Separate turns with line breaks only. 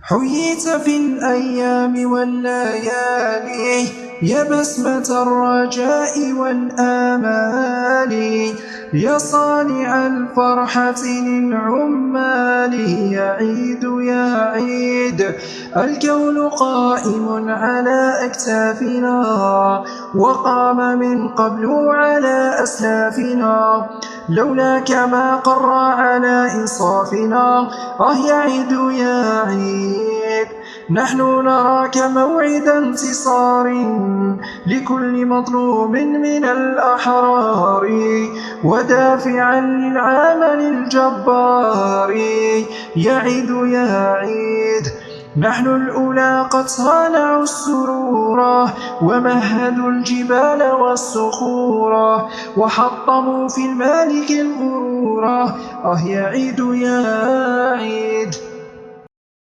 حييت في الأيام والليالي يا بسمة الرجاء والآمال، يا صانع الفرحة للعمال، يا عيد يا عيد. الكون قائم على أكتافنا وقام من قبل على أسلافنا، لولاك ما قر على إنصافنا. يا عيد يا عيد، نحن نراك موعد انتصار لكل مظلوم من الأحرار، ودافعا للعمل الجبار. يا عيد يا عيد، نحن الأولى قد صانعوا السرور ومهدوا الجبال والصخور وحطموا في المالك الغرور. يا عيد يا عيد.